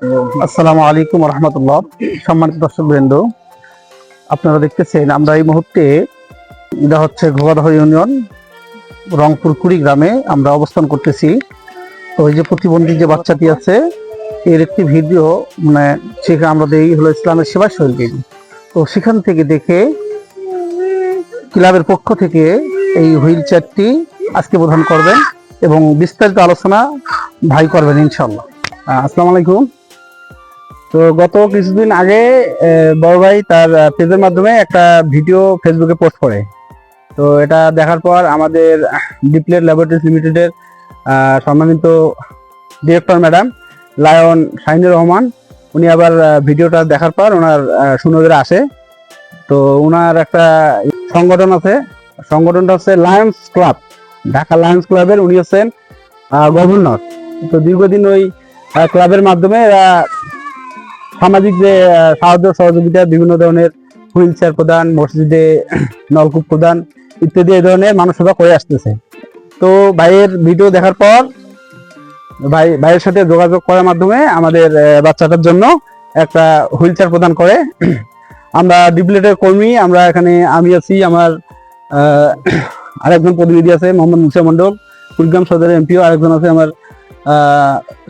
আসসালামু আলাইকুম রহমতুল্লাহ। সম্মানিত দর্শকবৃন্দ, আপনারা দেখতেছেন আমরা এই মুহূর্তে এটা হচ্ছে ঘোগাদহ ইউনিয়ন রংপুর কুড়িগ্রামে আমরা অবস্থান করতেছি। তো এই যে প্রতিবন্ধী যে বাচ্চাটি আছে এর একটি ভিডিও সেখানে আমরা দেই হলো ইসলামের সেবা শৈলী। তো সেখান থেকে দেখে ক্লাবের পক্ষ থেকে এই হুইল চেয়ারটি আজকে প্রদান করবেন এবং বিস্তারিত আলোচনা ভাই করবেন ইনশাল্লাহ। আসসালামু আলাইকুম। তো গত কিছুদিন আগে বড় ভাই তার পেজের মাধ্যমে একটা ভিডিও ফেসবুকে পোস্ট করে। তো এটা দেখার পর আমাদের ডিপ্লেট ল্যাবরেটরিজ লিমিটেডের সম্মানিত director madam lion Shahinur Rahman উনি আবার ভিডিওটা দেখার পর ওনার সুনজরে আসে। তো ওনার একটা সংগঠন আছে, সংগঠনটা হচ্ছে লায়ন্স ক্লাব, ঢাকা লায়ন্স ক্লাবের উনি হচ্ছেন গভর্নর। তো দীর্ঘদিন ওই ক্লাবের মাধ্যমে সামাজিক যে সাহায্য সহযোগিতা, বিভিন্ন ধরনের হুইল চেয়ার প্রদান, মসজিদে নলকূপ প্রদান ইত্যাদি এই ধরনের মানুষ সেবা করে আসতেছে। তো ভাইয়ের ভিডিও দেখার পর ভাইয়ের সাথে যোগাযোগ করার মাধ্যমে আমাদের বাচ্চাটার জন্য একটা হুইল চেয়ার প্রদান করে। আমরা ডিপ্লেটের কর্মী, আমরা এখানে আমি আছি, আমার আরেকজন প্রতিনিধি আছে মোহাম্মদ মুসা মন্ডল কুড়িগ্রাম সদরের এমপিও, আরেকজন আছে আমার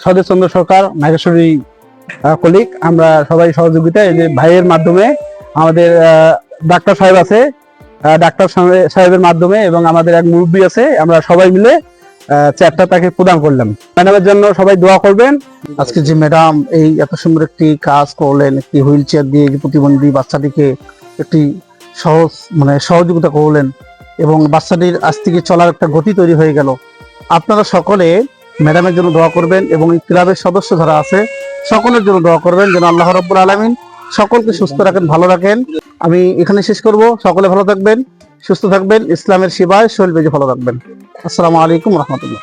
সদেশ চন্দ্র সরকার নাগেশ্বরী কলিগ। আমরা সবাই সহযোগিতা এই যে ভাইয়ের মাধ্যমে আমাদের ডাক্তার সাহেব আছে, ডাক্তার সাহেবের মাধ্যমে এবং আমাদের এক মুরব্বী আছে, আমরা সবাই মিলে চেয়ারটা তাকে প্রদান করলাম। ম্যাডামের জন্য সবাই দোয়া করবেন। আজকে যে ম্যাডাম এই এত সুন্দর একটি কাজ করলেন, একটি হুইল চেয়ার দিয়ে প্রতিবন্ধী বাচ্চাটিকে একটি সহযোগিতা করলেন এবং বাচ্চাটির আজ থেকে চলার একটা গতি তৈরি হয়ে গেল। আপনারা সকলে ম্যাডামের জন্য দোয়া করবেন এবং এই ক্লাবের সদস্য যারা আছে সকলের জন্য দোয়া করবেন যেন আল্লাহ রাব্বুল আলামিন সকলকে সুস্থ রাখেন, ভালো রাখেন। আমি এখানে শেষ করব। সকলে ভালো থাকবেন, সুস্থ থাকবেন, ইসলামের সেবায় শৈল বেজে ভালো থাকবেন। আসসালামু আলাইকুম রহমতুল্লাহ।